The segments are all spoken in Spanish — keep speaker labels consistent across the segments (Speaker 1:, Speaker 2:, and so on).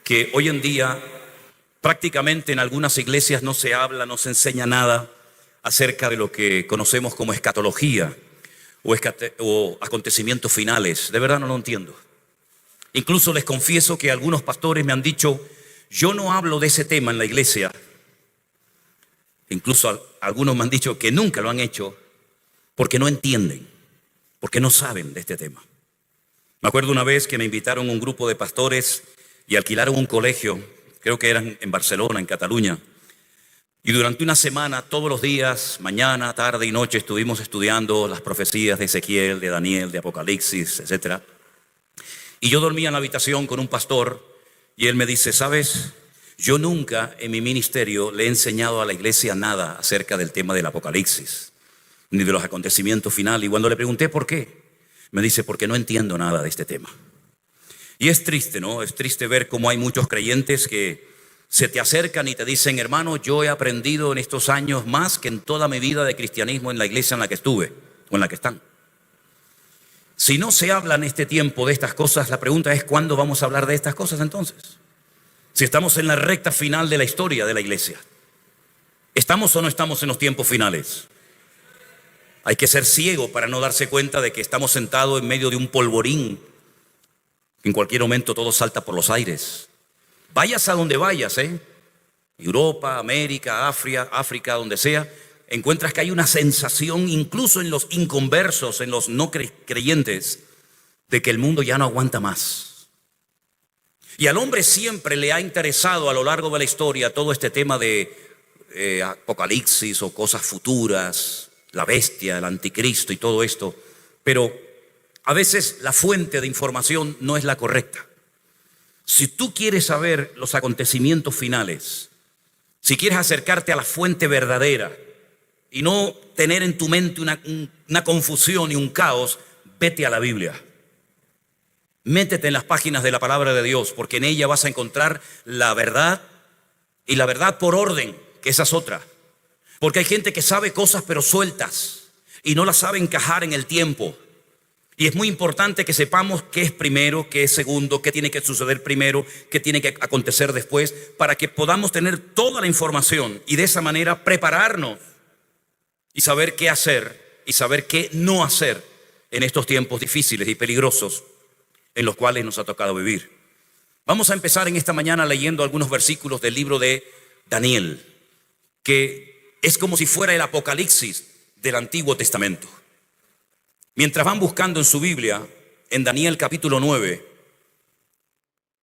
Speaker 1: que hoy en día prácticamente en algunas iglesias no se habla, no se enseña nada acerca de lo que conocemos como escatología o acontecimientos finales. De verdad no lo entiendo. Incluso les confieso que algunos pastores me han dicho: yo no hablo de ese tema en la iglesia. Incluso algunos me han dicho que nunca lo han hecho porque no entienden, porque no saben de este tema. Me acuerdo una vez que me invitaron un grupo de pastores y alquilaron un colegio, creo que eran en Barcelona, en Cataluña. Y durante una semana, todos los días, mañana, tarde y noche, estuvimos estudiando las profecías de Ezequiel, de Daniel, de Apocalipsis, etc. Y yo dormía en la habitación con un pastor y él me dice: ¿sabes? Yo nunca en mi ministerio le he enseñado a la iglesia nada acerca del tema del Apocalipsis, ni de los acontecimientos finales. Y cuando le pregunté por qué, me dice: porque no entiendo nada de este tema. Y es triste, ¿no? Es triste ver cómo hay muchos creyentes que se te acercan y te dicen: hermano, yo he aprendido en estos años más que en toda mi vida de cristianismo en la iglesia en la que estuve o en la que están. Si no se habla en este tiempo de estas cosas, la pregunta es: ¿cuándo vamos a hablar de estas cosas entonces? Si estamos en la recta final de la historia de la iglesia, ¿estamos o no estamos en los tiempos finales? Hay que ser ciego para no darse cuenta de que estamos sentados en medio de un polvorín. En cualquier momento todo salta por los aires. Vayas a donde vayas, Europa, América, África, donde sea, encuentras que hay una sensación, incluso en los inconversos, en los no creyentes, de que el mundo ya no aguanta más. Y al hombre siempre le ha interesado a lo largo de la historia todo este tema de Apocalipsis o cosas futuras, la bestia, el anticristo y todo esto. Pero a veces la fuente de información no es la correcta. Si tú quieres saber los acontecimientos finales, si quieres acercarte a la fuente verdadera y no tener en tu mente una confusión y un caos, vete a la Biblia. Métete en las páginas de la palabra de Dios, porque en ella vas a encontrar la verdad, y la verdad por orden, que esa es otra. Porque hay gente que sabe cosas pero sueltas y no las sabe encajar en el tiempo. Y es muy importante que sepamos qué es primero, qué es segundo, qué tiene que suceder primero, qué tiene que acontecer después, para que podamos tener toda la información y de esa manera prepararnos y saber qué hacer y saber qué no hacer en estos tiempos difíciles y peligrosos en los cuales nos ha tocado vivir. Vamos a empezar en esta mañana leyendo algunos versículos del libro de Daniel, que es como si fuera el Apocalipsis del Antiguo Testamento. Mientras van buscando en su Biblia, en Daniel capítulo 9,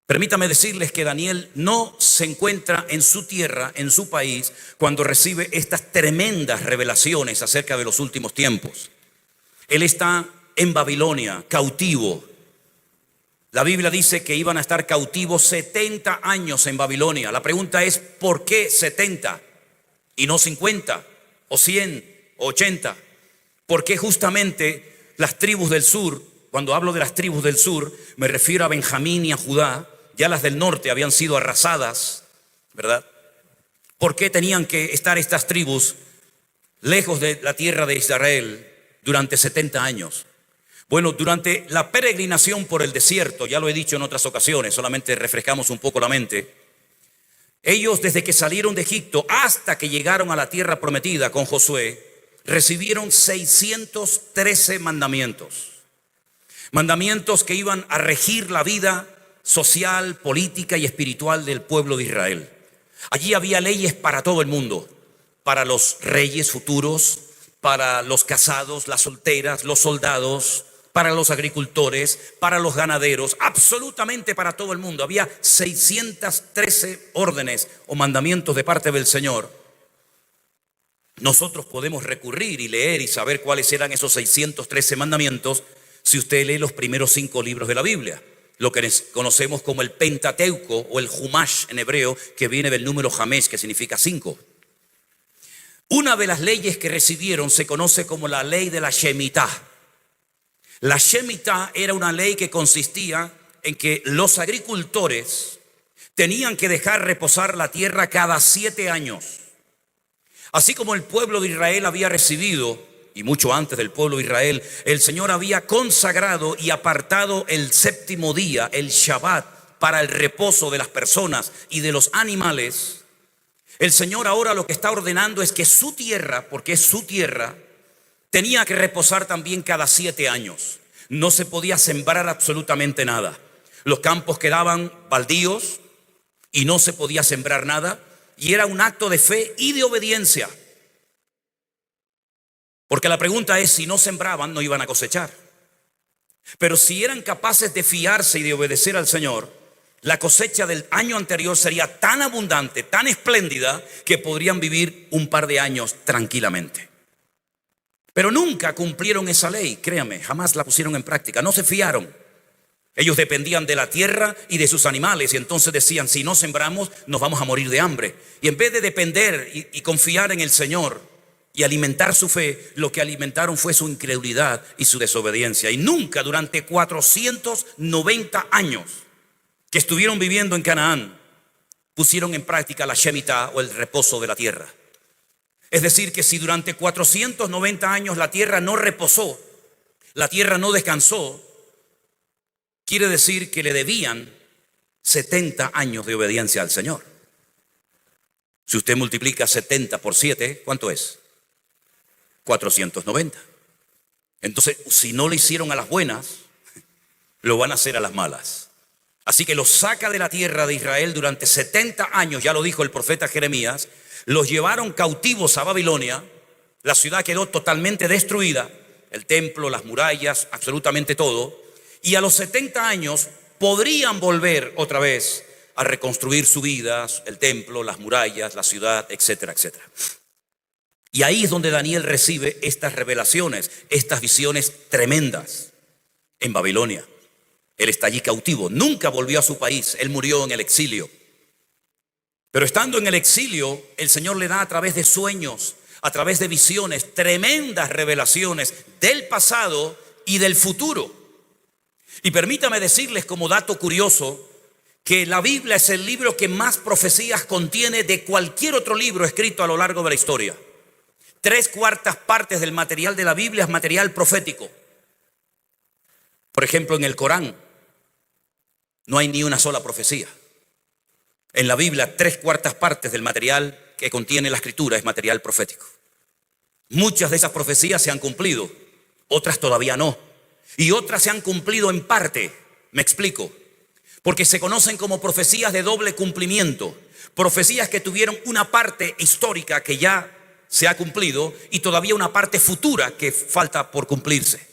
Speaker 1: permítame decirles que Daniel no se encuentra en su tierra, en su país, cuando recibe estas tremendas revelaciones acerca de los últimos tiempos. Él está en Babilonia, cautivo. La Biblia dice que iban a estar cautivos 70 años en Babilonia. La pregunta es: ¿por qué 70 y no 50 o 100 o 80? ¿Por qué justamente las tribus del sur? Cuando hablo de las tribus del sur, me refiero a Benjamín y a Judá. Ya las del norte habían sido arrasadas, ¿verdad? ¿Por qué tenían que estar estas tribus lejos de la tierra de Israel durante 70 años? Bueno, durante la peregrinación por el desierto, ya lo he dicho en otras ocasiones, solamente refrescamos un poco la mente. Ellos, desde que salieron de Egipto hasta que llegaron a la tierra prometida con Josué, recibieron 613 mandamientos. Mandamientos que iban a regir la vida social, política y espiritual del pueblo de Israel. Allí había leyes para todo el mundo, para los reyes futuros, para los casados, las solteras, los soldados, para los agricultores, para los ganaderos, absolutamente para todo el mundo. Había 613 órdenes o mandamientos de parte del Señor. Nosotros podemos recurrir y leer y saber cuáles eran esos 613 mandamientos si usted lee los primeros 5 libros de la Biblia, lo que conocemos como el Pentateuco o el Humash en hebreo, que viene del número Hamesh, que significa 5. Una de las leyes que recibieron se conoce como la ley de la Shemitah. La Shemitah era una ley que consistía en que los agricultores tenían que dejar reposar la tierra cada 7 años. Así como el pueblo de Israel había recibido, y mucho antes del pueblo de Israel, el Señor había consagrado y apartado el 7º día, el Shabbat, para el reposo de las personas y de los animales, el Señor ahora lo que está ordenando es que su tierra, porque es su tierra, tenía que reposar también cada 7 años. No se podía sembrar absolutamente nada. Los campos quedaban baldíos y no se podía sembrar nada. Y era un acto de fe y de obediencia. Porque la pregunta es, si no sembraban, no iban a cosechar. Pero si eran capaces de fiarse y de obedecer al Señor, la cosecha del año anterior sería tan abundante, tan espléndida, que podrían vivir un par de años tranquilamente. Pero nunca cumplieron esa ley, créanme, jamás la pusieron en práctica, no se fiaron. Ellos dependían de la tierra y de sus animales, y entonces decían, si no sembramos, nos vamos a morir de hambre. Y en vez de depender y confiar en el Señor y alimentar su fe, lo que alimentaron fue su incredulidad y su desobediencia. Y nunca durante 490 años que estuvieron viviendo en Canaán, pusieron en práctica la Shemitah, o el reposo de la tierra. Es decir, que si durante 490 años la tierra no reposó, la tierra no descansó, quiere decir que le debían 70 años de obediencia al Señor. Si usted multiplica 70 por 7, ¿cuánto es? 490. Entonces, si no lo hicieron a las buenas, lo van a hacer a las malas. Así que los saca de la tierra de Israel durante 70 años, ya lo dijo el profeta Jeremías, los llevaron cautivos a Babilonia, la ciudad quedó totalmente destruida, el templo, las murallas, absolutamente todo, y a los 70 años podrían volver otra vez a reconstruir su vida, el templo, las murallas, la ciudad, etcétera, etcétera. Y ahí es donde Daniel recibe estas revelaciones, estas visiones tremendas en Babilonia. Él está allí cautivo, nunca volvió a su país, él murió en el exilio. Pero estando en el exilio, el Señor le da a través de sueños, a través de visiones, tremendas revelaciones del pasado y del futuro. Y permítame decirles como dato curioso, que la Biblia es el libro que más profecías contiene de cualquier otro libro escrito a lo largo de la historia. 3/4 partes del material de la Biblia es material profético. Por ejemplo, en el Corán no hay ni una sola profecía. En la Biblia, 3/4 partes del material que contiene la escritura es material profético. Muchas de esas profecías se han cumplido, otras todavía no. Y otras se han cumplido en parte. Me explico. Porque se conocen como profecías de doble cumplimiento. Profecías que tuvieron una parte histórica que ya se ha cumplido y todavía una parte futura que falta por cumplirse.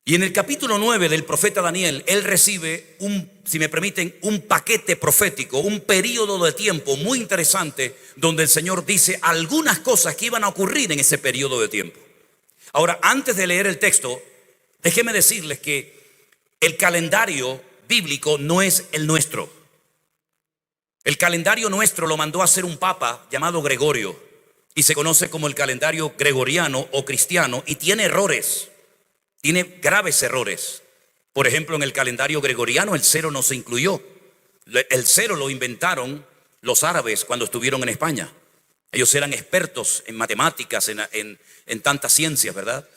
Speaker 1: Y en el capítulo 9 del profeta Daniel, él recibe si me permiten, un paquete profético, un periodo de tiempo muy interesante, donde el Señor dice algunas cosas que iban a ocurrir en ese periodo de tiempo. Ahora, antes de leer el texto, déjenme decirles que el calendario bíblico no es el nuestro. El calendario nuestro lo mandó a hacer un papa llamado Gregorio, y se conoce como el calendario gregoriano o cristiano, y tiene errores. Tiene graves errores. Por ejemplo, en el calendario gregoriano el 0 no se incluyó. El 0 lo inventaron los árabes cuando estuvieron en España. Ellos eran expertos en matemáticas, en tantas ciencias, ¿verdad?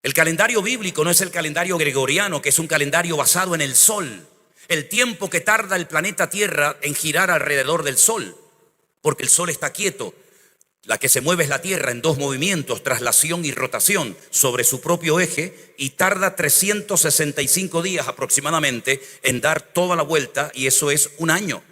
Speaker 1: El calendario bíblico no es el calendario gregoriano, que es un calendario basado en el sol. El tiempo que tarda el planeta Tierra en girar alrededor del sol, porque el sol está quieto. La que se mueve es la Tierra en 2 movimientos, traslación y rotación, sobre su propio eje, y tarda 365 días aproximadamente en dar toda la vuelta, y eso es un año.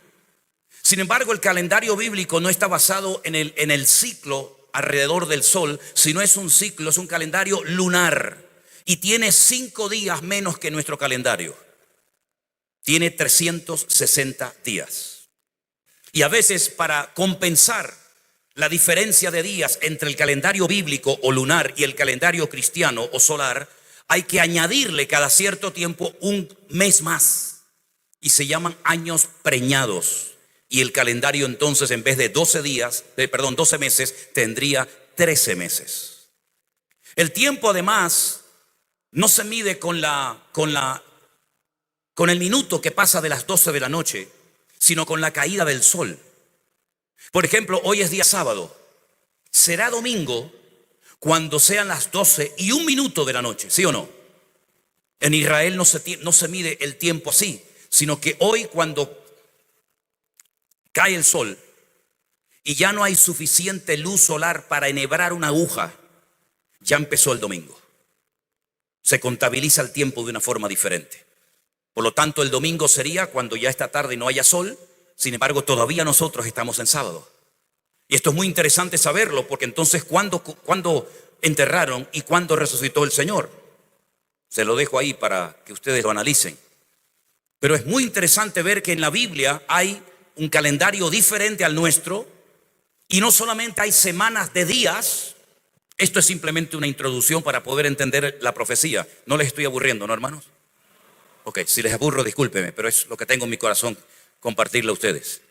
Speaker 1: Sin embargo, el calendario bíblico no está basado en el ciclo alrededor del sol, sino es un ciclo, es un calendario lunar, y tiene 5 días menos que nuestro calendario. Tiene 360 días. Y a veces, para compensar la diferencia de días entre el calendario bíblico o lunar y el calendario cristiano o solar, hay que añadirle cada cierto tiempo un mes más, y se llaman años preñados. Y el calendario entonces, en vez de 12 meses, tendría 13 meses. El tiempo, además, no se mide con el minuto que pasa de las 12 de la noche, sino con la caída del sol. Por ejemplo, hoy es día sábado. Será domingo cuando sean las 12:01 de la noche, ¿sí o no? En Israel no se mide el tiempo así, sino que hoy, cuando cae el sol y ya no hay suficiente luz solar para enhebrar una aguja, ya empezó el domingo. Se contabiliza el tiempo de una forma diferente. Por lo tanto, el domingo sería cuando ya esta tarde no haya sol. Sin embargo, todavía nosotros estamos en sábado. Y esto es muy interesante saberlo, porque entonces, ¿cuándo enterraron y cuándo resucitó el Señor? Se lo dejo ahí para que ustedes lo analicen. Pero es muy interesante ver que en la Biblia hay un calendario diferente al nuestro, y no solamente hay semanas de días. Esto es simplemente una introducción para poder entender la profecía. No les estoy aburriendo, ¿no, hermanos? Ok, si les aburro, discúlpeme, pero es lo que tengo en mi corazón compartirle a ustedes.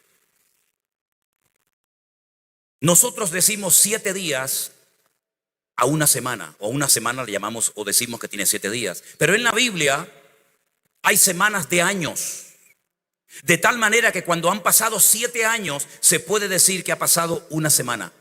Speaker 1: Nosotros decimos 7 días a una semana, o una semana le llamamos o decimos que tiene 7 días. Pero en la Biblia hay semanas de años. De tal manera que cuando han pasado 7 años, se puede decir que ha pasado una semana.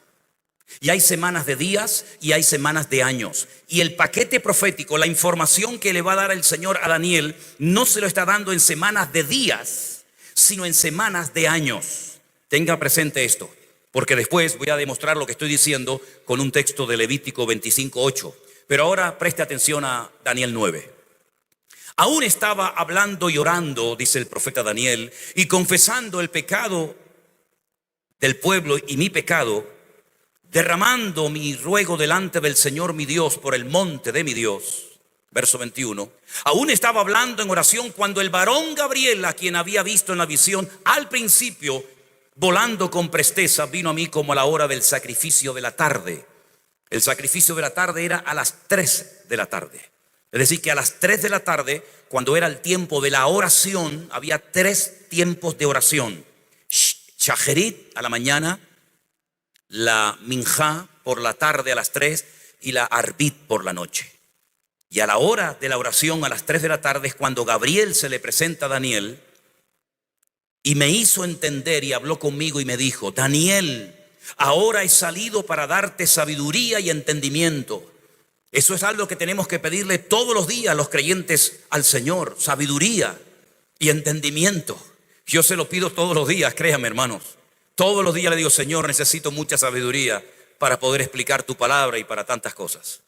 Speaker 1: Y hay semanas de días y hay semanas de años. Y el paquete profético, la información que le va a dar el Señor a Daniel, no se lo está dando en semanas de días, sino en semanas de años. Tenga presente esto, porque después voy a demostrar lo que estoy diciendo con un texto de Levítico 25:8. Pero ahora preste atención a Daniel 9. Aún estaba hablando y orando, dice el profeta Daniel, y confesando el pecado del pueblo y mi pecado, derramando mi ruego delante del Señor mi Dios por el monte de mi Dios. Verso 21. Aún estaba hablando en oración cuando el varón Gabriel, a quien había visto en la visión al principio, volando con presteza, vino a mí como a la hora del sacrificio de la tarde. El sacrificio de la tarde era a las 3 de la tarde. Es decir, que a las 3 de la tarde, cuando era el tiempo de la oración, había 3 tiempos de oración. Shacherit a la mañana, la minjá por la tarde a las 3 y la arbit por la noche. Y a la hora de la oración, a las 3 de la tarde, es cuando Gabriel se le presenta a Daniel y me hizo entender y habló conmigo y me dijo: Daniel, ahora he salido para darte sabiduría y entendimiento. Eso es algo que tenemos que pedirle todos los días los creyentes al Señor: sabiduría y entendimiento. Yo se lo pido todos los días, créanme, hermanos. Todos los días le digo: Señor, necesito mucha sabiduría para poder explicar tu palabra y para tantas cosas.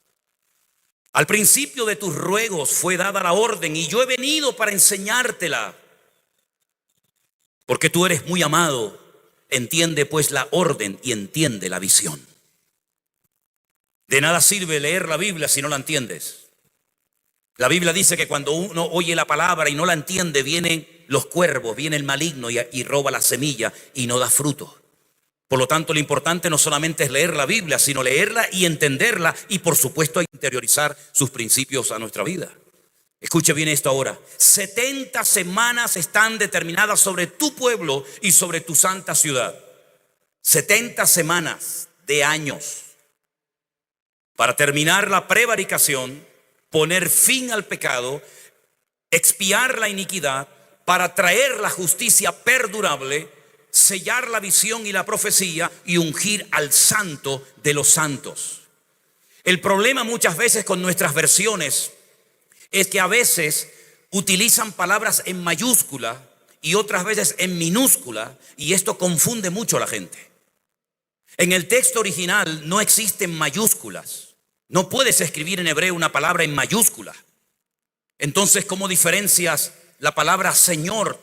Speaker 1: Al principio de tus ruegos fue dada la orden y yo he venido para enseñártela. Porque tú eres muy amado, entiende pues la orden y entiende la visión. De nada sirve leer la Biblia si no la entiendes. La Biblia dice que cuando uno oye la palabra y no la entiende, vienen los cuervos, viene el maligno y roba la semilla y no da fruto. Por lo tanto, lo importante no solamente es leer la Biblia, sino leerla y entenderla y, por supuesto, interiorizar sus principios a nuestra vida. Escuche bien esto ahora. 70 semanas están determinadas sobre tu pueblo y sobre tu santa ciudad. 70 semanas de años para terminar la prevaricación, poner fin al pecado, expiar la iniquidad, para traer la justicia perdurable, sellar la visión y la profecía y ungir al santo de los santos. El problema muchas veces con nuestras versiones es que a veces utilizan palabras en mayúscula y otras veces en minúscula, y esto confunde mucho a la gente. En el texto original no existen mayúsculas. No puedes escribir en hebreo una palabra en mayúscula. Entonces, ¿cómo diferencias la palabra Señor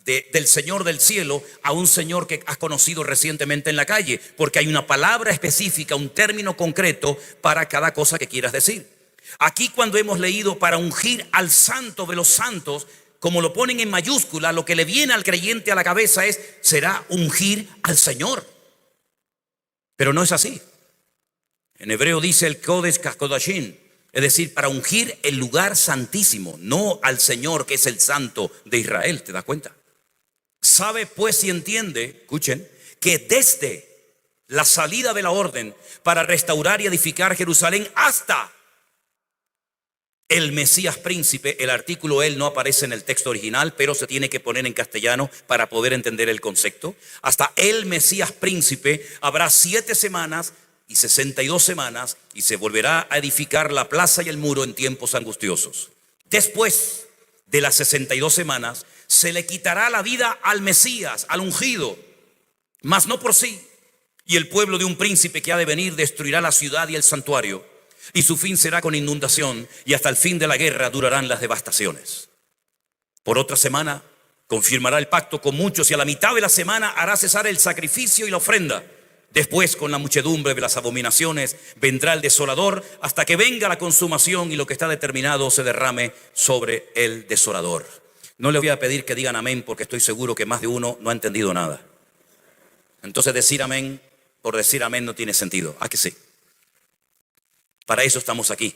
Speaker 1: del Señor del cielo a un Señor que has conocido recientemente en la calle? Porque hay una palabra específica, un término concreto para cada cosa que quieras decir. Aquí, cuando hemos leído para ungir al santo de los santos, como lo ponen en mayúscula, lo que le viene al creyente a la cabeza será ungir al Señor. Pero no es así. En hebreo dice el Kodesh HaKodashim, es decir, para ungir el lugar santísimo, no al Señor que es el santo de Israel. ¿Te das cuenta? Sabe pues y entiende, escuchen, que desde la salida de la orden para restaurar y edificar Jerusalén hasta el Mesías príncipe, el artículo él no aparece en el texto original, pero se tiene que poner en castellano para poder entender el concepto. Hasta el Mesías príncipe habrá 7 semanas y 62 semanas y se volverá a edificar la plaza y el muro en tiempos angustiosos. Después de las 62 semanas se le quitará la vida al Mesías, al ungido, mas no por sí. Y el pueblo de un príncipe que ha de venir destruirá la ciudad y el santuario, y su fin será con inundación, y hasta el fin de la guerra durarán las devastaciones. Por otra semana confirmará el pacto con muchos, y a la mitad de la semana hará cesar el sacrificio y la ofrenda. Después, con la muchedumbre de las abominaciones, vendrá el desolador, hasta que venga la consumación y lo que está determinado se derrame sobre el desolador. No le voy a pedir que digan amén, porque estoy seguro que más de uno no ha entendido nada. Entonces decir amén por decir amén no tiene sentido. ¿A que sí? Para eso estamos aquí,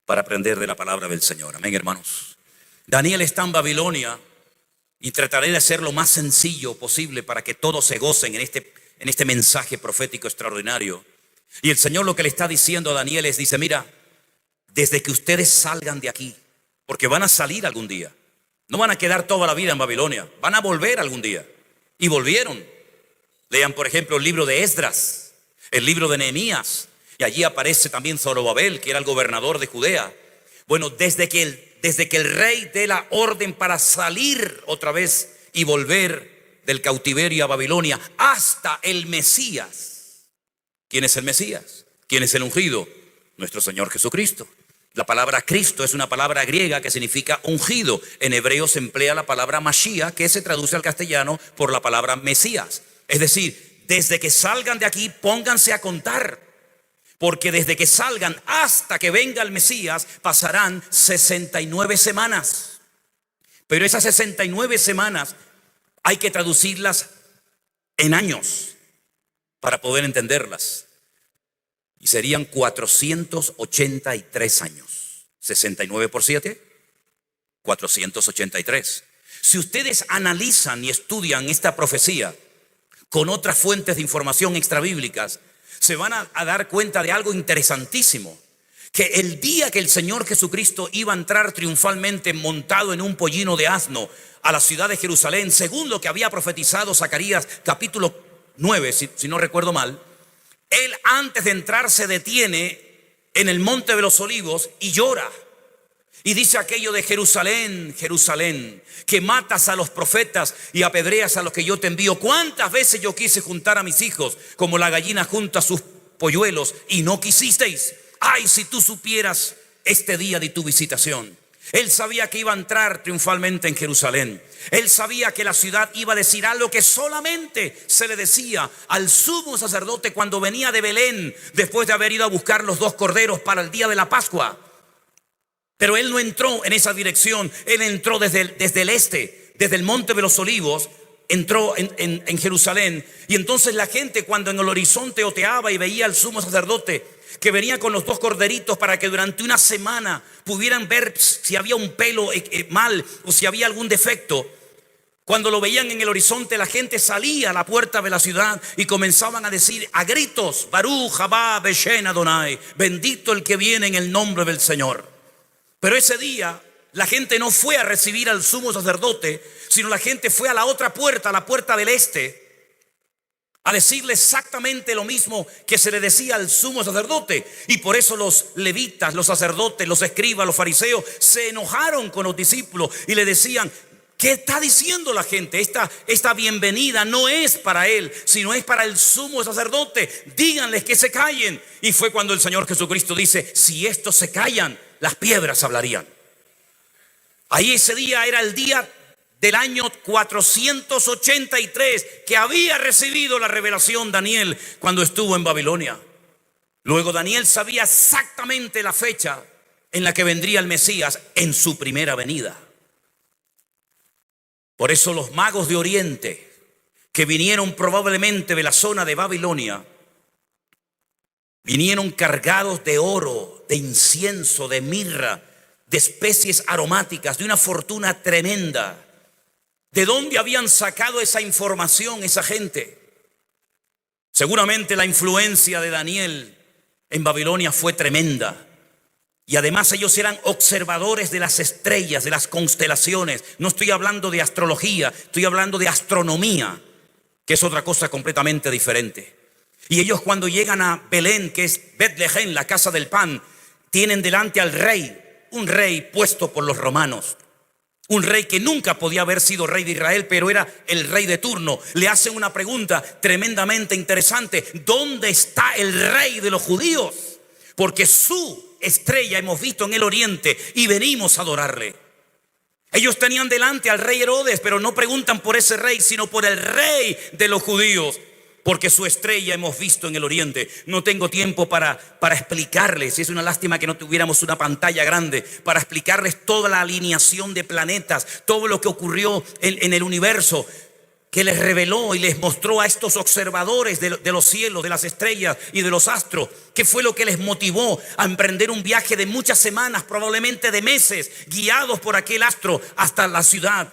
Speaker 1: para aprender de la palabra del Señor. Amén, hermanos. Daniel está en Babilonia y trataré de hacer lo más sencillo posible para que todos se gocen en este mensaje profético extraordinario. Y el Señor lo que le está diciendo a Daniel es, dice, mira, desde que ustedes salgan de aquí, porque van a salir algún día, no van a quedar toda la vida en Babilonia, van a volver algún día. Y volvieron. Lean, por ejemplo, el libro de Esdras, el libro de Nehemías, y allí aparece también Zorobabel, que era el gobernador de Judea. Bueno, desde que el rey dé la orden para salir otra vez y volver del cautiverio a Babilonia, hasta el Mesías. ¿Quién es el Mesías? ¿Quién es el ungido? Nuestro Señor Jesucristo. La palabra Cristo es una palabra griega que significa ungido. En hebreo se emplea la palabra Mashiach, que se traduce al castellano por la palabra Mesías. Es decir, desde que salgan de aquí, pónganse a contar. Porque desde que salgan hasta que venga el Mesías, pasarán 69 semanas. Pero esas 69 semanas hay que traducirlas en años para poder entenderlas. Y serían 483 años. 69 por 7, 483. Si ustedes analizan y estudian esta profecía con otras fuentes de información extrabíblicas, se van a dar cuenta de algo interesantísimo. Que el día que el Señor Jesucristo iba a entrar triunfalmente montado en un pollino de asno a la ciudad de Jerusalén, según lo que había profetizado Zacarías capítulo 9, si no recuerdo mal, Él antes de entrar se detiene en el monte de los olivos y llora. Y dice aquello de Jerusalén, Jerusalén, que matas a los profetas y apedreas a los que yo te envío. ¿Cuántas veces yo quise juntar a mis hijos como la gallina junta sus polluelos y no quisisteis? Ay, si tú supieras este día de tu visitación. Él sabía que iba a entrar triunfalmente en Jerusalén. Él sabía que la ciudad iba a decir algo que solamente se le decía al sumo sacerdote cuando venía de Belén, después de haber ido a buscar los 2 corderos para el día de la Pascua. Pero él no entró en esa dirección. Él entró desde el este, desde el monte de los olivos. Entró en Jerusalén. Y entonces la gente, cuando en el horizonte oteaba y veía al sumo sacerdote que venía con los 2 corderitos para que durante una semana pudieran ver si había un pelo mal o si había algún defecto, cuando lo veían en el horizonte, la gente salía a la puerta de la ciudad y comenzaban a decir a gritos: Baruch haba Beshen Adonai, bendito el que viene en el nombre del Señor. Pero ese día la gente no fue a recibir al sumo sacerdote, sino la gente fue a la otra puerta, a la puerta del este, a decirle exactamente lo mismo que se le decía al sumo sacerdote. Y por eso los levitas, los sacerdotes, los escribas, los fariseos se enojaron con los discípulos y le decían: ¿qué está diciendo la gente? Esta bienvenida no es para él, sino es para el sumo sacerdote. Díganles que se callen. Y fue cuando el Señor Jesucristo dice: si estos se callan, las piedras hablarían. Ahí ese día era el día del año 483 que había recibido la revelación Daniel cuando estuvo en Babilonia. Luego Daniel sabía exactamente la fecha en la que vendría el Mesías en su primera venida. Por eso los magos de Oriente, que vinieron probablemente de la zona de Babilonia, vinieron cargados de oro, de incienso, de mirra, de especies aromáticas, de una fortuna tremenda. ¿De dónde habían sacado esa información esa gente? Seguramente la influencia de Daniel en Babilonia fue tremenda. Y además ellos eran observadores de las estrellas, de las constelaciones. No estoy hablando de astrología, estoy hablando de astronomía, que es otra cosa completamente diferente. Y ellos, cuando llegan a Belén, que es Betlehem, la casa del pan, tienen delante al rey, un rey puesto por los romanos. un rey que nunca podía haber sido rey de Israel, pero era el rey de turno. Le hacen una pregunta tremendamente interesante: ¿dónde está el rey de los judíos? Porque su estrella hemos visto en el oriente y venimos a adorarle. Ellos tenían delante al rey Herodes, pero no preguntan por ese rey, sino por el rey de los judíos, porque su estrella hemos visto en el oriente. No tengo tiempo para explicarles, y es una lástima que no tuviéramos una pantalla grande para explicarles toda la alineación de planetas, todo lo que ocurrió en el universo, que les reveló y les mostró a estos observadores de los cielos, de las estrellas y de los astros, qué fue lo que les motivó a emprender un viaje de muchas semanas, probablemente de meses, guiados por aquel astro hasta la ciudad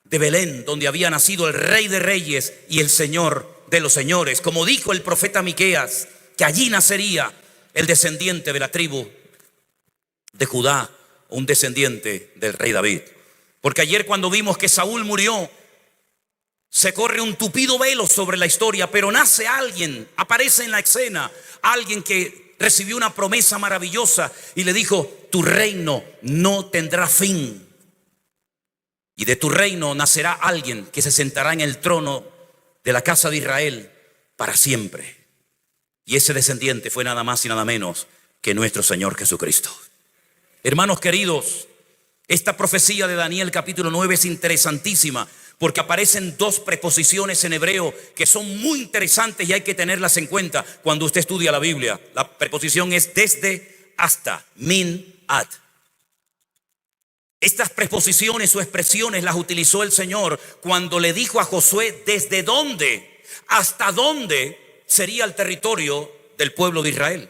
Speaker 1: de Belén, donde había nacido el Rey de Reyes y el Señor de los señores. Como dijo el profeta Miqueas, que allí nacería el descendiente de la tribu de Judá, un descendiente del rey David. Porque ayer, cuando vimos que Saúl murió, se corre un tupido velo sobre la historia, pero nace alguien, aparece en la escena alguien que recibió una promesa maravillosa y le dijo: tu reino no tendrá fin, y de tu reino nacerá alguien que se sentará en el trono de la casa de Israel para siempre. Y ese descendiente fue nada más y nada menos que nuestro Señor Jesucristo. Hermanos queridos, esta profecía de Daniel capítulo 9 es interesantísima, porque aparecen dos preposiciones en hebreo que son muy interesantes y hay que tenerlas en cuenta cuando usted estudia la Biblia. La preposición es desde, hasta, min, ad. Estas preposiciones o expresiones las utilizó el Señor cuando le dijo a Josué desde dónde, hasta dónde sería el territorio del pueblo de Israel.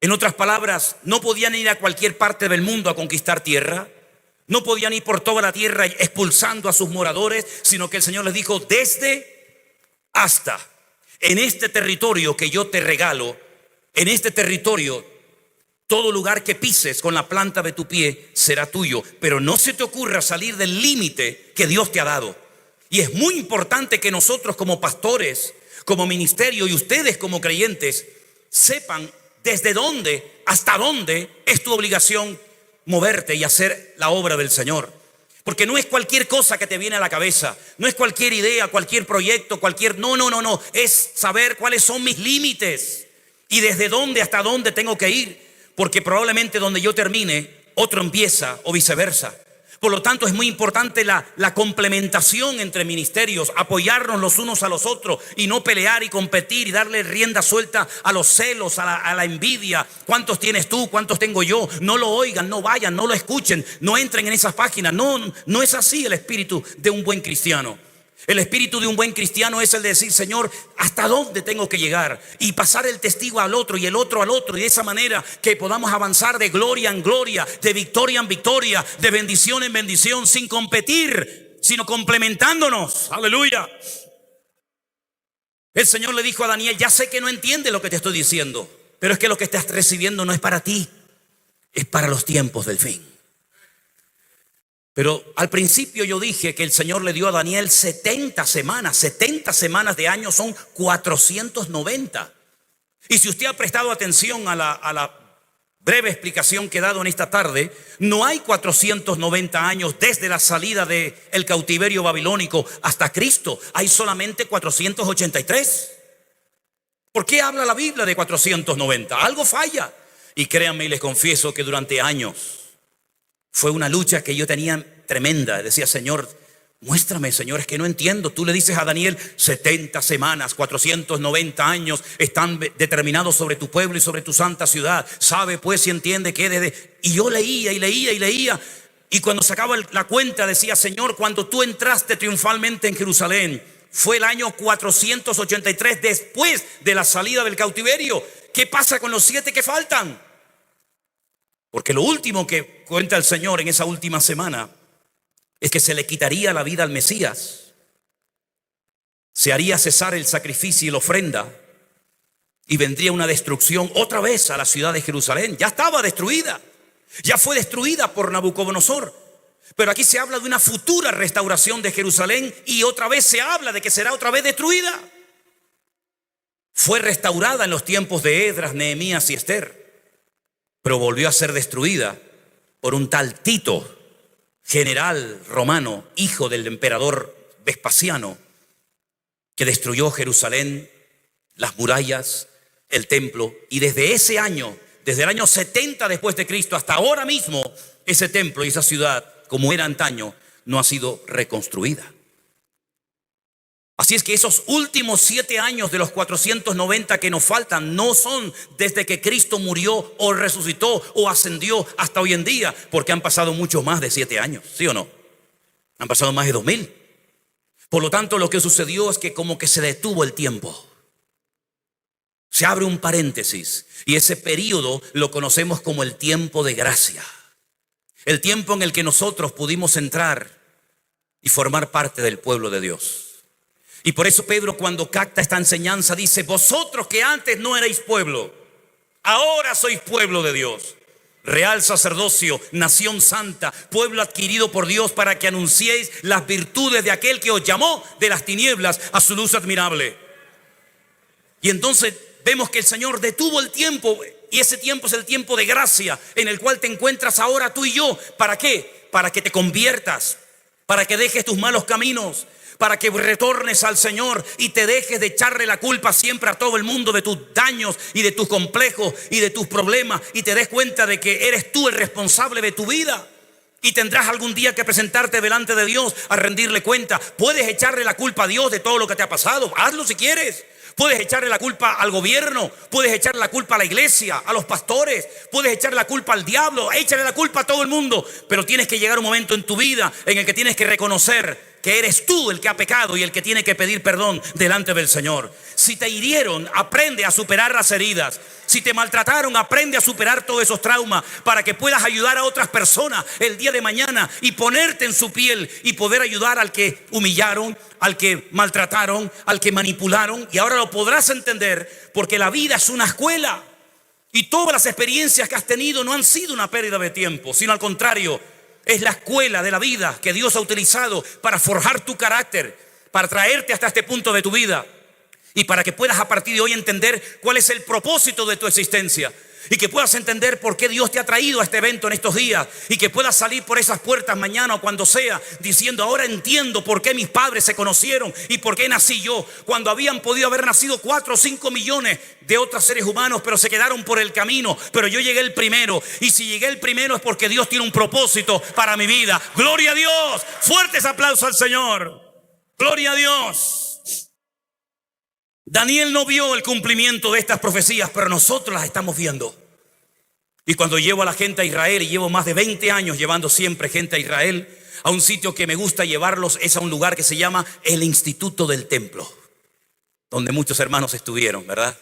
Speaker 1: En otras palabras, no podían ir a cualquier parte del mundo a conquistar tierra. No podían ir por toda la tierra expulsando a sus moradores, sino que el Señor les dijo: desde hasta. En este territorio que yo te regalo, en este territorio, todo lugar que pises con la planta de tu pie será tuyo. Pero no se te ocurra salir del límite que Dios te ha dado. Y es muy importante que nosotros, como pastores, como ministerio, y ustedes como creyentes, sepan desde dónde, hasta dónde es tu obligación moverte y hacer la obra del Señor. Porque no es cualquier cosa que te viene a la cabeza, no es cualquier idea, cualquier proyecto, no. Es saber cuáles son mis límites y desde dónde hasta dónde tengo que ir. Porque probablemente donde yo termine, otro empieza, o viceversa. Por lo tanto, es muy importante la complementación entre ministerios, apoyarnos los unos a los otros y no pelear y competir y darle rienda suelta a los celos, a la envidia. ¿Cuántos tienes tú? ¿Cuántos tengo yo? No lo oigan, no vayan, no lo escuchen, no entren en esas páginas. No es así el espíritu de un buen cristiano. El espíritu de un buen cristiano es el de decir: Señor, ¿hasta dónde tengo que llegar? Y pasar el testigo al otro y el otro al otro. Y de esa manera que podamos avanzar de gloria en gloria, de victoria en victoria, de bendición en bendición, sin competir, sino complementándonos. Aleluya. El Señor le dijo a Daniel: ya sé que no entiendes lo que te estoy diciendo, pero es que lo que estás recibiendo no es para ti, es para los tiempos del fin. Pero al principio yo dije que el Señor le dio a Daniel 70 semanas. 70 semanas de años son 490. Y si usted ha prestado atención a la breve explicación que he dado en esta tarde, no hay 490 años desde la salida del cautiverio babilónico hasta Cristo. Hay solamente 483. ¿Por qué habla la Biblia de 490? Algo falla. Y créanme y les confieso que durante años fue una lucha que yo tenía tremenda. Decía: Señor, muéstrame, Señor, es que no entiendo. Tú le dices a Daniel: 70 semanas, 490 años están determinados sobre tu pueblo y sobre tu santa ciudad. Sabe pues y entiende que desde... Y yo leía y leía y leía. Y cuando sacaba la cuenta decía: Señor, cuando tú entraste triunfalmente en Jerusalén, fue el año 483 después de la salida del cautiverio. ¿Qué pasa con los 7 que faltan? Porque lo último que cuenta el Señor en esa última semana es que se le quitaría la vida al Mesías. Se haría cesar el sacrificio y la ofrenda y vendría una destrucción otra vez a la ciudad de Jerusalén. Ya estaba destruida, ya fue destruida por Nabucodonosor. Pero aquí se habla de una futura restauración de Jerusalén y otra vez se habla de que será otra vez destruida. Fue restaurada en los tiempos de Esdras, Nehemías y Esther, pero volvió a ser destruida por un tal Tito, general romano, hijo del emperador Vespasiano, que destruyó Jerusalén, las murallas, el templo, y desde ese año, desde el año 70 después de Cristo hasta ahora mismo, ese templo y esa ciudad, como era antaño, no ha sido reconstruida. Así es que esos últimos 7 años de los 490 que nos faltan no son desde que Cristo murió o resucitó o ascendió hasta hoy en día, porque han pasado mucho más de 7 años, ¿sí o no? Han pasado más de 2000. Por lo tanto, lo que sucedió es que como que se detuvo el tiempo. Se abre un paréntesis y ese periodo lo conocemos como el tiempo de gracia. El tiempo en el que nosotros pudimos entrar y formar parte del pueblo de Dios. Y por eso Pedro, cuando capta esta enseñanza, dice: vosotros que antes no erais pueblo, ahora sois pueblo de Dios, real sacerdocio, nación santa, pueblo adquirido por Dios, para que anunciéis las virtudes de aquel que os llamó de las tinieblas a su luz admirable. Y entonces vemos que el Señor detuvo el tiempo, y ese tiempo es el tiempo de gracia en el cual te encuentras ahora tú y yo. ¿Para qué? Para que te conviertas, para que dejes tus malos caminos, para que retornes al Señor y te dejes de echarle la culpa siempre a todo el mundo de tus daños y de tus complejos y de tus problemas, y te des cuenta de que eres tú el responsable de tu vida. Y tendrás algún día que presentarte delante de Dios a rendirle cuenta. Puedes echarle la culpa a Dios de todo lo que te ha pasado, hazlo si quieres. Puedes echarle la culpa al gobierno, puedes echarle la culpa a la iglesia, a los pastores, puedes echarle la culpa al diablo, échale la culpa a todo el mundo. Pero tienes que llegar un momento en tu vida en el que tienes que reconocer que eres tú el que ha pecado y el que tiene que pedir perdón delante del Señor. Si te hirieron, aprende a superar las heridas. Si te maltrataron, aprende a superar todos esos traumas, para que puedas ayudar a otras personas el día de mañana y ponerte en su piel y poder ayudar al que humillaron, al que maltrataron, al que manipularon. Y ahora lo podrás entender, porque la vida es una escuela, y todas las experiencias que has tenido no han sido una pérdida de tiempo, sino al contrario, es la escuela de la vida que Dios ha utilizado para forjar tu carácter, para traerte hasta este punto de tu vida, y para que puedas a partir de hoy entender cuál es el propósito de tu existencia, y que puedas entender por qué Dios te ha traído a este evento en estos días, y que puedas salir por esas puertas mañana o cuando sea diciendo: ahora entiendo por qué mis padres se conocieron y por qué nací yo, cuando habían podido haber nacido 4 o 5 millones de otros seres humanos, pero se quedaron por el camino, pero yo llegué el primero. Y si llegué el primero es porque Dios tiene un propósito para mi vida. ¡Gloria a Dios! Fuertes aplausos al Señor. ¡Gloria a Dios! Daniel no vio el cumplimiento de estas profecías, pero nosotros las estamos viendo. Y cuando llevo a la gente a Israel, y llevo más de 20 años llevando siempre gente a Israel, a un sitio que me gusta llevarlos es a un lugar que se llama el Instituto del Templo, donde muchos hermanos estuvieron, ¿verdad?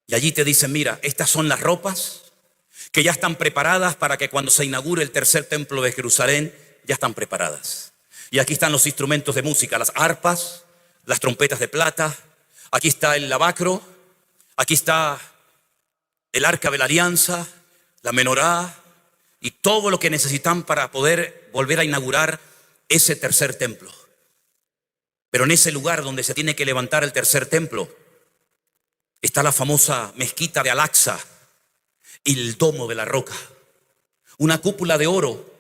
Speaker 1: Y allí te dicen: mira, estas son las ropas que ya están preparadas para que cuando se inaugure el tercer templo de Jerusalén, ya están preparadas. Y aquí están los instrumentos de música, las arpas, las trompetas de plata. Aquí está el lavacro, aquí está el arca de la alianza, la menorá y todo lo que necesitan para poder volver a inaugurar ese tercer templo. Pero en ese lugar donde se tiene que levantar el tercer templo está la famosa mezquita de Al-Aqsa y el domo de la roca, una cúpula de oro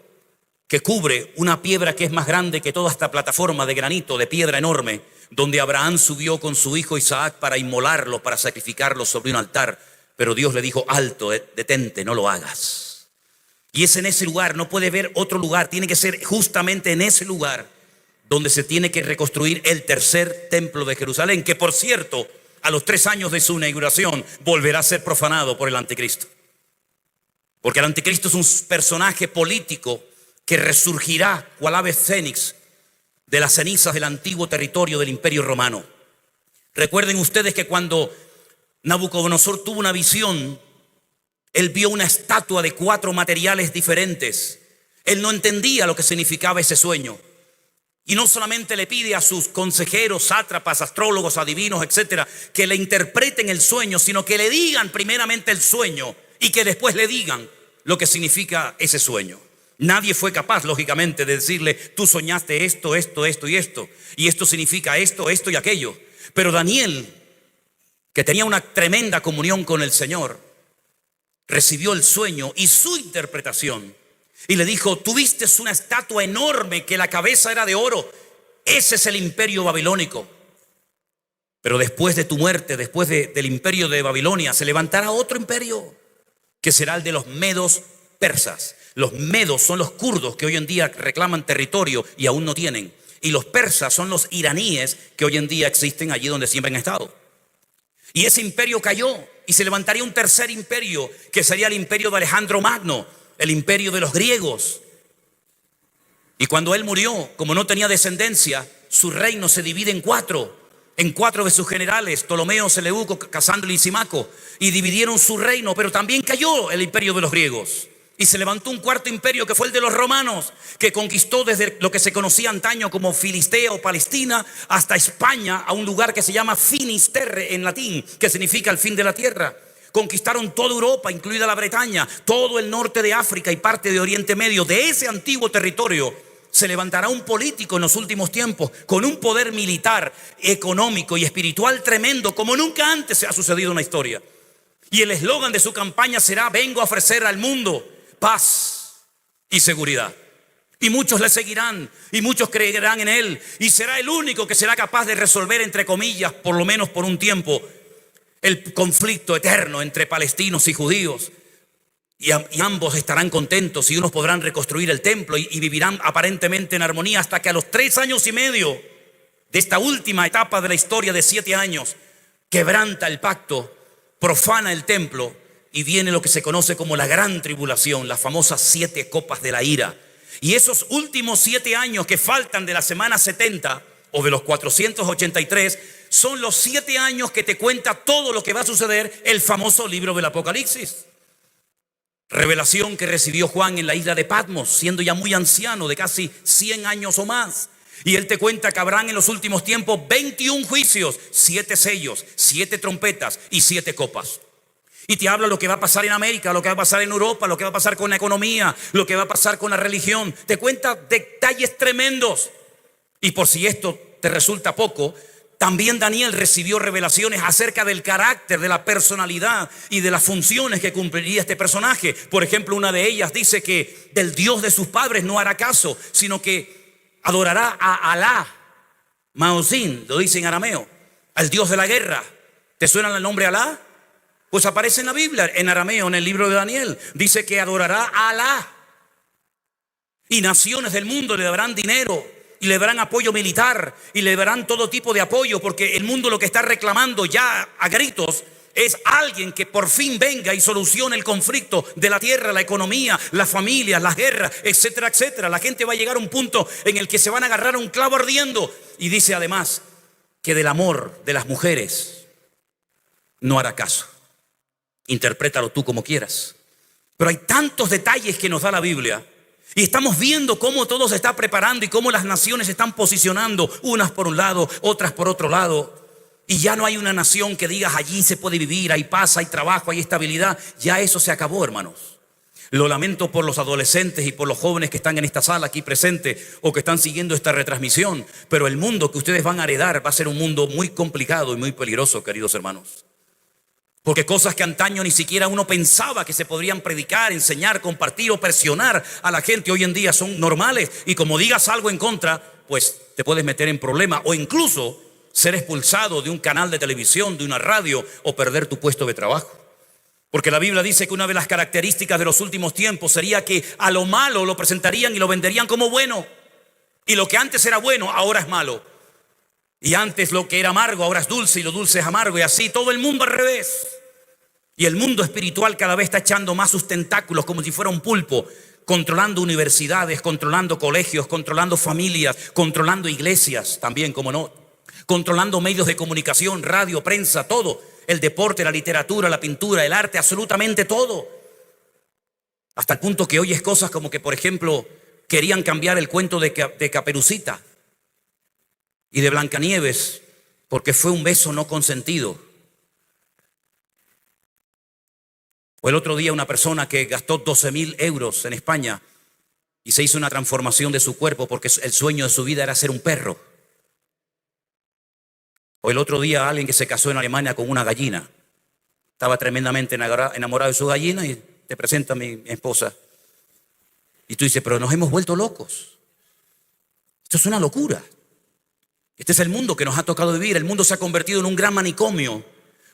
Speaker 1: que cubre una piedra que es más grande que toda esta plataforma de granito, de piedra enorme, donde Abraham subió con su hijo Isaac para inmolarlo, para sacrificarlo sobre un altar. Pero Dios le dijo: alto, detente, no lo hagas. Y es en ese lugar, no puede haber otro lugar, tiene que ser justamente en ese lugar donde se tiene que reconstruir el tercer templo de Jerusalén, que por cierto, a los 3 años de su inauguración volverá a ser profanado por el anticristo. Porque el anticristo es un personaje político que resurgirá cual ave fénix de las cenizas del antiguo territorio del Imperio Romano. Recuerden ustedes que cuando Nabucodonosor tuvo una visión, él vio una estatua de 4 materiales diferentes. Él no entendía lo que significaba ese sueño. Y no solamente le pide a sus consejeros, sátrapas, astrólogos, adivinos, etcétera, que le interpreten el sueño, sino que le digan primeramente el sueño y que después le digan lo que significa ese sueño. Nadie fue capaz, lógicamente, de decirle: tú soñaste esto, esto, esto y esto, y esto significa esto, esto y aquello. Pero Daniel, que tenía una tremenda comunión con el Señor, recibió el sueño y su interpretación. Y le dijo: tuviste una estatua enorme que la cabeza era de oro. Ese es el imperio babilónico. Pero después de tu muerte, después del imperio de Babilonia, se levantará otro imperio, que será el de los medos persas. Los medos son los kurdos que hoy en día reclaman territorio y aún no tienen. Y los persas son los iraníes que hoy en día existen allí donde siempre han estado. Y ese imperio cayó y se levantaría un tercer imperio, que sería el imperio de Alejandro Magno, el imperio de los griegos. Y cuando él murió, como no tenía descendencia, su reino se divide en cuatro de sus generales, Ptolomeo, Seleuco, Casandro y Lisimaco, y dividieron su reino. Pero también cayó el imperio de los griegos y se levantó un cuarto imperio, que fue el de los romanos, que conquistó desde lo que se conocía antaño como Filistea o Palestina hasta España, a un lugar que se llama Finisterre en latín, que significa el fin de la tierra. Conquistaron toda Europa, incluida la Bretaña, todo el norte de África y parte de Oriente Medio. De ese antiguo territorio se levantará un político en los últimos tiempos con un poder militar, económico y espiritual tremendo, como nunca antes se ha sucedido en la historia. Y el eslogan de su campaña será: vengo a ofrecer al mundo paz y seguridad. Y muchos le seguirán y muchos creerán en él, y será el único que será capaz de resolver, entre comillas, por lo menos por un tiempo, el conflicto eterno entre palestinos y judíos. Y ambos estarán contentos, y unos podrán reconstruir el templo y vivirán aparentemente en armonía, hasta que a los 3 años y medio de esta última etapa de la historia de 7 años, quebranta el pacto, profana el templo, y viene lo que se conoce como la gran tribulación, las famosas 7 copas de la ira. Y esos últimos 7 años que faltan de la semana 70 o de los 483 son los 7 años que te cuenta todo lo que va a suceder el famoso libro del Apocalipsis. Revelación que recibió Juan en la isla de Patmos, siendo ya muy anciano, de casi 100 años o más. Y él te cuenta que habrán en los últimos tiempos 21 juicios, 7 sellos, 7 trompetas y 7 copas. Y te habla lo que va a pasar en América, lo que va a pasar en Europa, lo que va a pasar con la economía, lo que va a pasar con la religión. Te cuenta detalles tremendos. Y por si esto te resulta poco, también Daniel recibió revelaciones acerca del carácter, de la personalidad y de las funciones que cumpliría este personaje. Por ejemplo, una de ellas dice que del Dios de sus padres no hará caso, sino que adorará a Alá, Maozín, lo dice en arameo, al Dios de la guerra. ¿Te suena el nombre Alá? Pues aparece en la Biblia, en arameo, en el libro de Daniel. Dice que adorará a Alá. Y naciones del mundo le darán dinero, y le darán apoyo militar, y le darán todo tipo de apoyo, porque el mundo lo que está reclamando ya a gritos es alguien que por fin venga y solucione el conflicto de la tierra, la economía, las familias, las guerras, etcétera, etcétera. La gente va a llegar a un punto en el que se van a agarrar a un clavo ardiendo. Y dice además que del amor de las mujeres no hará caso. Interprétalo tú como quieras. Pero hay tantos detalles que nos da la Biblia, y estamos viendo cómo todo se está preparando y cómo las naciones se están posicionando, unas por un lado, otras por otro lado. Y ya no hay una nación que digas allí se puede vivir, hay paz, hay trabajo, hay estabilidad. Ya eso se acabó, hermanos. Lo lamento por los adolescentes y por los jóvenes que están en esta sala aquí presentes o que están siguiendo esta retransmisión, pero el mundo que ustedes van a heredar va a ser un mundo muy complicado y muy peligroso, queridos hermanos. Porque cosas que antaño ni siquiera uno pensaba que se podrían predicar, enseñar, compartir o presionar a la gente, hoy en día son normales. Y como digas algo en contra, pues te puedes meter en problemas, o incluso ser expulsado de un canal de televisión, de una radio, o perder tu puesto de trabajo. Porque la Biblia dice que una de las características de los últimos tiempos sería que a lo malo lo presentarían y lo venderían como bueno. Y lo que antes era bueno, ahora es malo. Y antes lo que era amargo, ahora es dulce, y lo dulce es amargo, y así todo el mundo al revés. Y el mundo espiritual cada vez está echando más sus tentáculos como si fuera un pulpo, controlando universidades, controlando colegios, controlando familias, controlando iglesias también, como no, controlando medios de comunicación, radio, prensa, todo, el deporte, la literatura, la pintura, el arte, absolutamente todo. Hasta el punto que oyes cosas como que, por ejemplo, querían cambiar el cuento de Caperucita y de Blancanieves porque fue un beso no consentido. O el otro día una persona que gastó 12.000 euros en España y se hizo una transformación de su cuerpo porque el sueño de su vida era ser un perro. O el otro día alguien que se casó en Alemania con una gallina. Estaba tremendamente enamorado de su gallina y te presenta a mi esposa. Y tú dices, pero nos hemos vuelto locos. Esto es una locura. Este es el mundo que nos ha tocado vivir. El mundo se ha convertido en un gran manicomio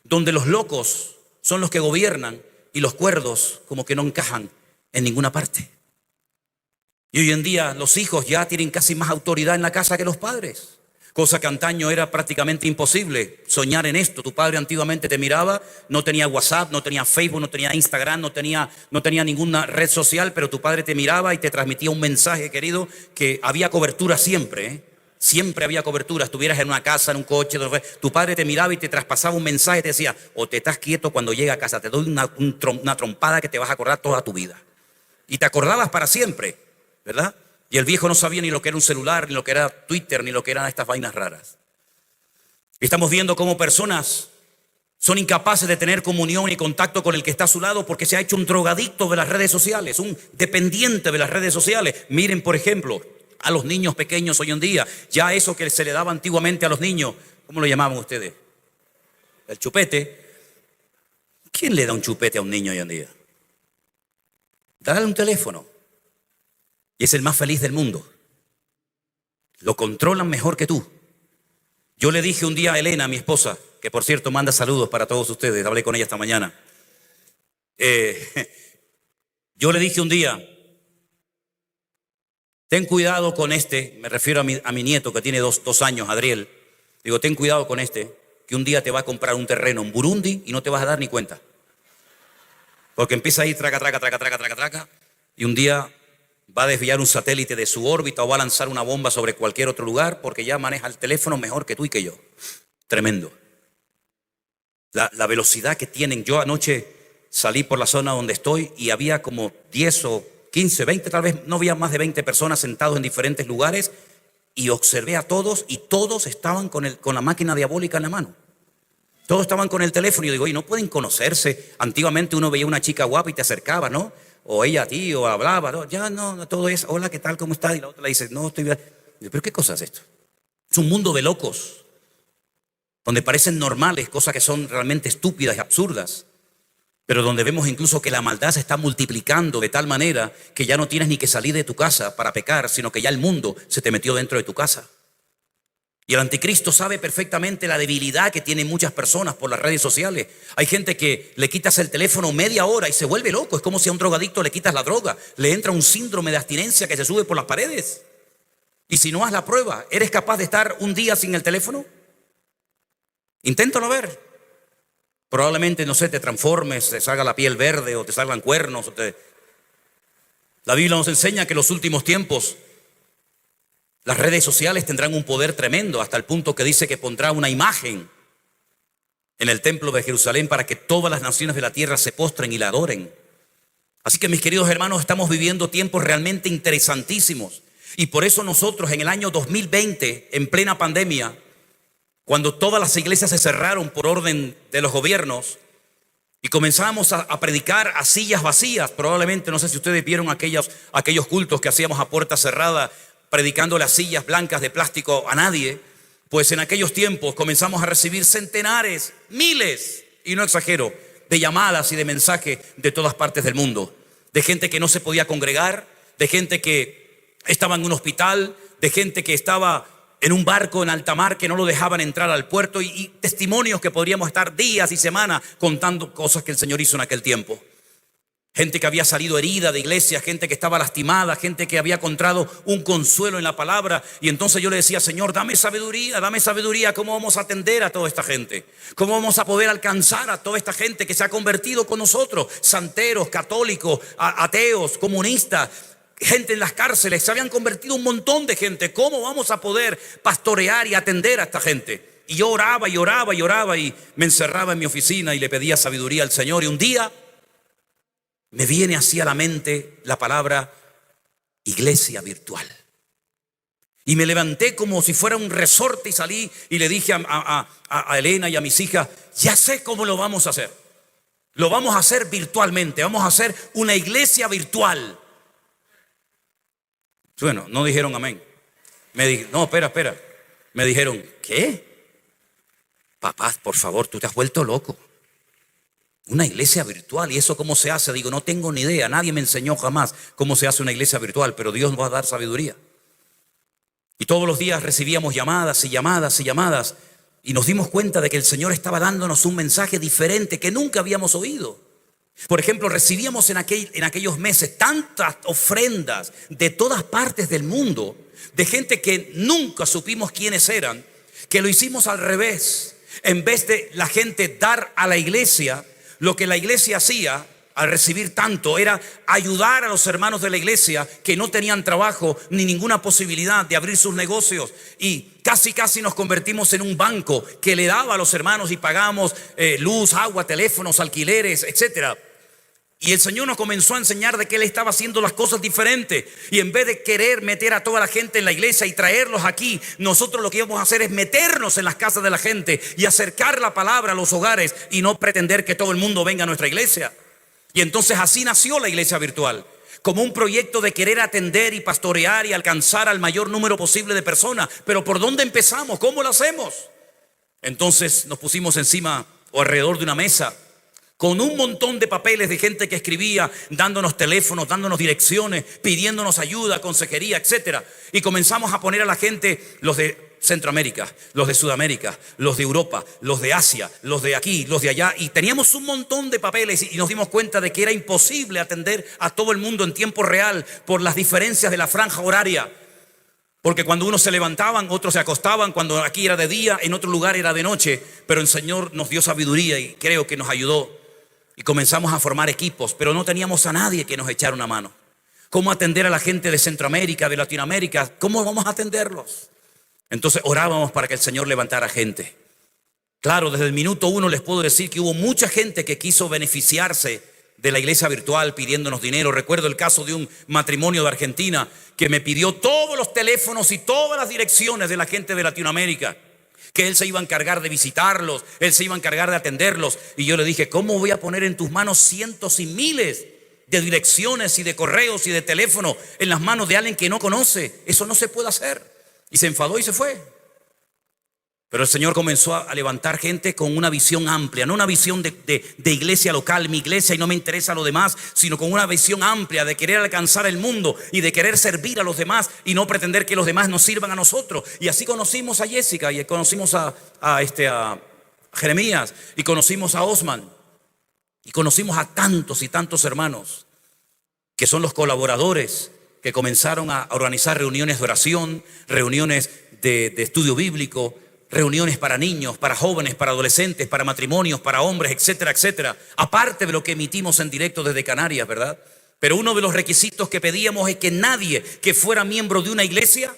Speaker 1: donde los locos son los que gobiernan y los cuerdos como que no encajan en ninguna parte. Y hoy en día los hijos ya tienen casi más autoridad en la casa que los padres. Cosa que antaño era prácticamente imposible soñar en esto. Tu padre antiguamente te miraba, no tenía WhatsApp, no tenía Facebook, no tenía Instagram, no tenía ninguna red social, pero tu padre te miraba y te transmitía un mensaje, querido, que había cobertura siempre, ¿eh? Siempre había cobertura. Estuvieras en una casa, en un coche, tu padre te miraba y te traspasaba un mensaje, te decía, o te estás quieto cuando llega a casa, te doy una trompada que te vas a acordar toda tu vida. Y te acordabas para siempre, ¿verdad? Y el viejo no sabía ni lo que era un celular, ni lo que era Twitter, ni lo que eran estas vainas raras. Estamos viendo cómo personas son incapaces de tener comunión y contacto con el que está a su lado porque se ha hecho un drogadicto de las redes sociales, un dependiente de las redes sociales. Miren, por ejemplo, a los niños pequeños hoy en día, ya eso que se le daba antiguamente a los niños, ¿cómo lo llamaban ustedes? El chupete. ¿Quién le da un chupete a un niño hoy en día? Dale un teléfono. Y es el más feliz del mundo. Lo controlan mejor que tú. Yo le dije un día a Elena, mi esposa, que por cierto manda saludos para todos ustedes, hablé con ella esta mañana. Yo le dije un día, ten cuidado con me refiero a mi nieto que tiene dos años, Adriel. Digo, ten cuidado con que un día te va a comprar un terreno en Burundi y no te vas a dar ni cuenta. Porque empieza a ir traca, y un día va a desviar un satélite de su órbita o va a lanzar una bomba sobre cualquier otro lugar porque ya maneja el teléfono mejor que tú y que yo. Tremendo. La velocidad que tienen. Yo anoche salí por la zona donde estoy y había como 10 o 15, 20, tal vez no había más de 20 personas sentados en diferentes lugares y observé a todos y todos estaban con la máquina diabólica en la mano. Todos estaban con el teléfono y yo digo, oye, no pueden conocerse. Antiguamente uno veía una chica guapa y te acercaba, ¿no? O ella a ti, o hablaba, ¿no? Ya no, todo es, hola, ¿qué tal? ¿Cómo estás? Y la otra le dice, no, estoy bien. ¿Pero qué cosa es esto? Es un mundo de locos, donde parecen normales cosas que son realmente estúpidas y absurdas, pero donde vemos incluso que la maldad se está multiplicando de tal manera que ya no tienes ni que salir de tu casa para pecar, sino que ya el mundo se te metió dentro de tu casa. Y el anticristo sabe perfectamente la debilidad que tienen muchas personas por las redes sociales. Hay gente que le quitas el teléfono media hora y se vuelve loco. Es como si a un drogadicto le quitas la droga. Le entra un síndrome de abstinencia que se sube por las paredes. Y si no haz la prueba, ¿eres capaz de estar un día sin el teléfono? Inténtalo ver. Probablemente, no sé, te transformes, te salga la piel verde o te salgan cuernos. La Biblia nos enseña que en los últimos tiempos las redes sociales tendrán un poder tremendo, hasta el punto que dice que pondrá una imagen en el templo de Jerusalén para que todas las naciones de la tierra se postren y la adoren. Así que, mis queridos hermanos, estamos viviendo tiempos realmente interesantísimos. Y por eso nosotros en el año 2020, en plena pandemia, cuando todas las iglesias se cerraron por orden de los gobiernos y comenzamos a predicar a sillas vacías, probablemente, no sé si ustedes vieron aquellos cultos que hacíamos a puerta cerrada, predicando las sillas blancas de plástico a nadie, pues en aquellos tiempos comenzamos a recibir centenares, miles, y no exagero, de llamadas y de mensajes de todas partes del mundo, de gente que no se podía congregar, de gente que estaba en un hospital, de gente que estaba en un barco en alta mar que no lo dejaban entrar al puerto y testimonios que podríamos estar días y semanas contando cosas que el Señor hizo en aquel tiempo. Gente que había salido herida de iglesia, gente que estaba lastimada, gente que había encontrado un consuelo en la palabra. Y entonces yo le decía, Señor, dame sabiduría, ¿cómo vamos a atender a toda esta gente? ¿Cómo vamos a poder alcanzar a toda esta gente que se ha convertido con nosotros? Santeros, católicos, ateos, comunistas, gente en las cárceles, se habían convertido un montón de gente. ¿Cómo vamos a poder pastorear y atender a esta gente? Y yo oraba y me encerraba en mi oficina y le pedía sabiduría al Señor. Y un día me viene así a la mente la palabra iglesia virtual. Y me levanté como si fuera un resorte y salí y le dije a Elena y a mis hijas, ya sé cómo lo vamos a hacer. Lo vamos a hacer virtualmente, vamos a hacer una iglesia virtual. Bueno, no dijeron amén. No, espera. Me dijeron, ¿qué? Papá, por favor, tú te has vuelto loco. Una iglesia virtual, ¿y eso cómo se hace? Digo, no tengo ni idea, nadie me enseñó jamás cómo se hace una iglesia virtual, pero Dios nos va a dar sabiduría. Y todos los días recibíamos llamadas y llamadas y llamadas, y nos dimos cuenta de que el Señor estaba dándonos un mensaje diferente que nunca habíamos oído. Por ejemplo, recibíamos en aquellos meses tantas ofrendas de todas partes del mundo, de gente que nunca supimos quiénes eran, que lo hicimos al revés. En vez de la gente dar a la iglesia, lo que la iglesia hacía al recibir tanto era ayudar a los hermanos de la iglesia que no tenían trabajo ni ninguna posibilidad de abrir sus negocios, y casi nos convertimos en un banco que le daba a los hermanos y pagamos luz, agua, teléfonos, alquileres, etcétera. Y el Señor nos comenzó a enseñar de que Él estaba haciendo las cosas diferentes. Y en vez de querer meter a toda la gente en la iglesia y traerlos aquí, nosotros lo que íbamos a hacer es meternos en las casas de la gente y acercar la palabra a los hogares, y no pretender que todo el mundo venga a nuestra iglesia. Y entonces así nació la iglesia virtual, como un proyecto de querer atender y pastorear y alcanzar al mayor número posible de personas. Pero ¿por dónde empezamos? ¿Cómo lo hacemos? Entonces nos pusimos encima o alrededor de una mesa con un montón de papeles de gente que escribía, dándonos teléfonos, dándonos direcciones, pidiéndonos ayuda, consejería, etcétera. Y comenzamos a poner a la gente, los de Centroamérica, los de Sudamérica, los de Europa, los de Asia, los de aquí, los de allá. Y teníamos un montón de papeles, y nos dimos cuenta de que era imposible atender a todo el mundo en tiempo real por las diferencias de la franja horaria. Porque cuando unos se levantaban, otros se acostaban. Cuando aquí era de día, en otro lugar era de noche. Pero el Señor nos dio sabiduría y creo que nos ayudó. Y comenzamos a formar equipos, pero no teníamos a nadie que nos echara una mano. ¿Cómo atender a la gente de Centroamérica, de Latinoamérica? ¿Cómo vamos a atenderlos? Entonces orábamos para que el Señor levantara gente. Claro, desde el minuto 1 les puedo decir que hubo mucha gente que quiso beneficiarse de la iglesia virtual pidiéndonos dinero. Recuerdo el caso de un matrimonio de Argentina que me pidió todos los teléfonos y todas las direcciones de la gente de Latinoamérica, que él se iba a encargar de visitarlos, él se iba a encargar de atenderlos. Y yo le dije, ¿cómo voy a poner en tus manos cientos y miles de direcciones y de correos y de teléfono en las manos de alguien que no conoce? Eso no se puede hacer. Y se enfadó y se fue. Pero el Señor comenzó a levantar gente con una visión amplia, no una visión de iglesia local, mi iglesia y no me interesa lo demás, sino con una visión amplia de querer alcanzar el mundo y de querer servir a los demás y no pretender que los demás nos sirvan a nosotros. Y así conocimos a Jessica, y conocimos a Jeremías, y conocimos a Osman, y conocimos a tantos y tantos hermanos que son los colaboradores que comenzaron a organizar reuniones de oración, reuniones de estudio bíblico, reuniones para niños, para jóvenes, para adolescentes, para matrimonios, para hombres, etcétera, etcétera. Aparte de lo que emitimos en directo desde Canarias, ¿verdad? Pero uno de los requisitos que pedíamos es que nadie que fuera miembro de una iglesia,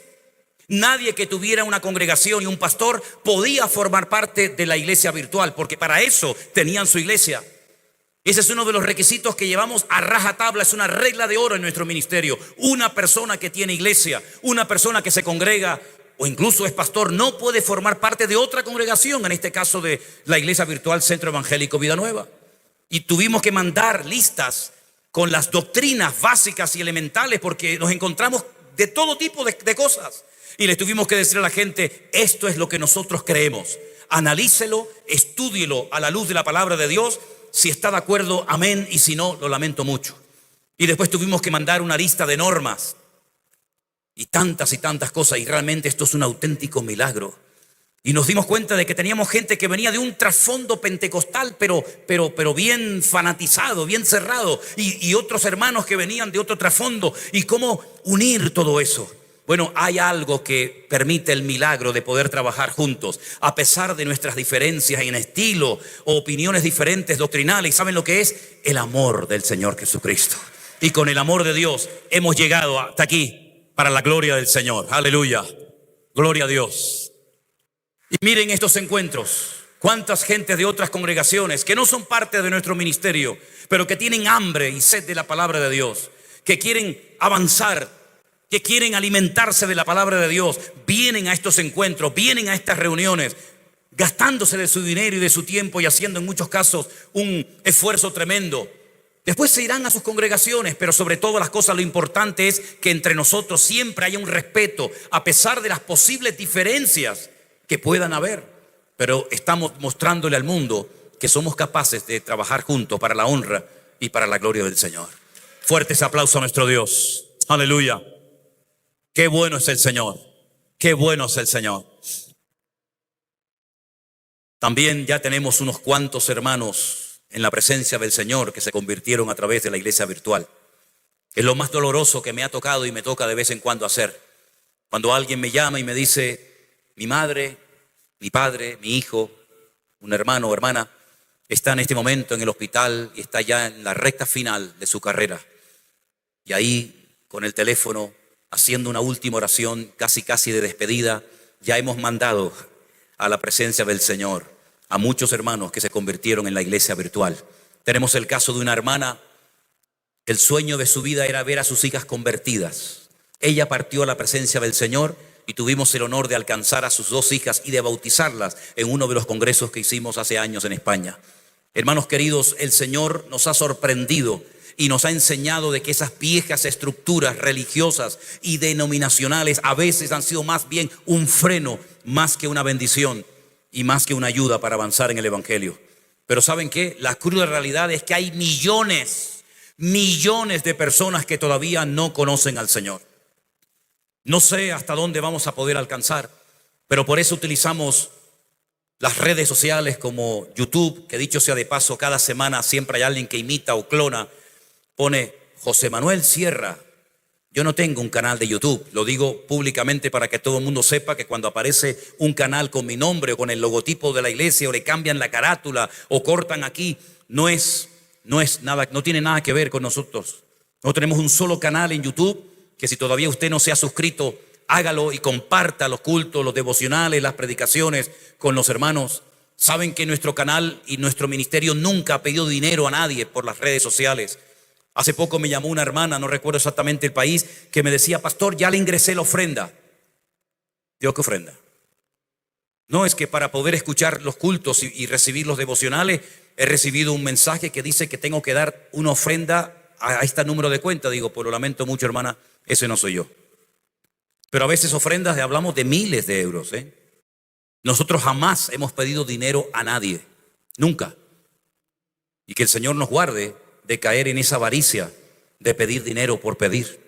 Speaker 1: nadie que tuviera una congregación y un pastor, podía formar parte de la iglesia virtual, porque para eso tenían su iglesia. Ese es uno de los requisitos que llevamos a rajatabla, es una regla de oro en nuestro ministerio. Una persona que tiene iglesia, una persona que se congrega o incluso es pastor, no puede formar parte de otra congregación, en este caso de la iglesia virtual Centro Evangélico Vida Nueva. Y tuvimos que mandar listas con las doctrinas básicas y elementales, porque nos encontramos de todo tipo de cosas. Y les tuvimos que decir a la gente, esto es lo que nosotros creemos. Analícelo, estúdielo a la luz de la palabra de Dios. Si está de acuerdo, amén, y si no, lo lamento mucho. Y después tuvimos que mandar una lista de normas y tantas cosas, y realmente esto es un auténtico milagro. Y nos dimos cuenta de que teníamos gente que venía de un trasfondo pentecostal, pero bien fanatizado, bien cerrado, y otros hermanos que venían de otro trasfondo. ¿Y cómo unir todo eso? Bueno, hay algo que permite el milagro de poder trabajar juntos, a pesar de nuestras diferencias en estilo o opiniones diferentes doctrinales. ¿Saben lo que es? El amor del Señor Jesucristo. Y con el amor de Dios hemos llegado hasta aquí, para la gloria del Señor. Aleluya. Gloria a Dios. Y miren estos encuentros. Cuántas gentes de otras congregaciones que no son parte de nuestro ministerio, pero que tienen hambre y sed de la palabra de Dios, que quieren avanzar, que quieren alimentarse de la palabra de Dios, vienen a estos encuentros, vienen a estas reuniones, gastándose de su dinero y de su tiempo y haciendo en muchos casos un esfuerzo tremendo. Después se irán a sus congregaciones, pero sobre todas las cosas lo importante es que entre nosotros siempre haya un respeto, a pesar de las posibles diferencias que puedan haber. Pero estamos mostrándole al mundo que somos capaces de trabajar juntos para la honra y para la gloria del Señor. Fuertes aplausos a nuestro Dios. Aleluya. Qué bueno es el Señor. Qué bueno es el Señor. También ya tenemos unos cuantos hermanos en la presencia del Señor que se convirtieron a través de la iglesia virtual. Es lo más doloroso que me ha tocado y me toca de vez en cuando hacer. Cuando alguien me llama y me dice, mi madre, mi padre, mi hijo, un hermano o hermana, está en este momento en el hospital y está ya en la recta final de su carrera. Y ahí, con el teléfono, haciendo una última oración, casi de despedida, ya hemos mandado a la presencia del Señor a muchos hermanos que se convirtieron en la iglesia virtual. Tenemos el caso de una hermana que el sueño de su vida era ver a sus hijas convertidas. Ella partió a la presencia del Señor y tuvimos el honor de alcanzar a sus 2 hijas y de bautizarlas en uno de los congresos que hicimos hace años en España. Hermanos queridos, el Señor nos ha sorprendido y nos ha enseñado de que esas viejas estructuras religiosas y denominacionales a veces han sido más bien un freno, más que una bendición y más que una ayuda para avanzar en el Evangelio. Pero ¿saben qué? La cruda realidad es que hay millones de personas que todavía no conocen al Señor. No sé hasta dónde vamos a poder alcanzar, pero por eso utilizamos las redes sociales como YouTube, que dicho sea de paso, cada semana siempre hay alguien que imita o clona. Pone José Manuel Sierra. Yo no tengo un canal de YouTube, lo digo públicamente para que todo el mundo sepa que cuando aparece un canal con mi nombre o con el logotipo de la iglesia o le cambian la carátula o cortan aquí, no es nada, no tiene nada que ver con nosotros. No tenemos un solo canal en YouTube, que si todavía usted no se ha suscrito, hágalo y comparta los cultos, los devocionales, las predicaciones con los hermanos. Saben que nuestro canal y nuestro ministerio nunca ha pedido dinero a nadie por las redes sociales. Hace poco me llamó una hermana, no recuerdo exactamente el país, que me decía, pastor, ya le ingresé la ofrenda. Digo, ¿qué ofrenda? No, es que para poder escuchar los cultos y recibir los devocionales, he recibido un mensaje que dice que tengo que dar una ofrenda a este número de cuenta. Digo, pues lo lamento mucho, hermana, ese no soy yo. Pero a veces ofrendas hablamos de miles de euros, ¿eh? Nosotros jamás hemos pedido dinero a nadie, nunca. Y que el Señor nos guarde de caer en esa avaricia de pedir dinero por pedir.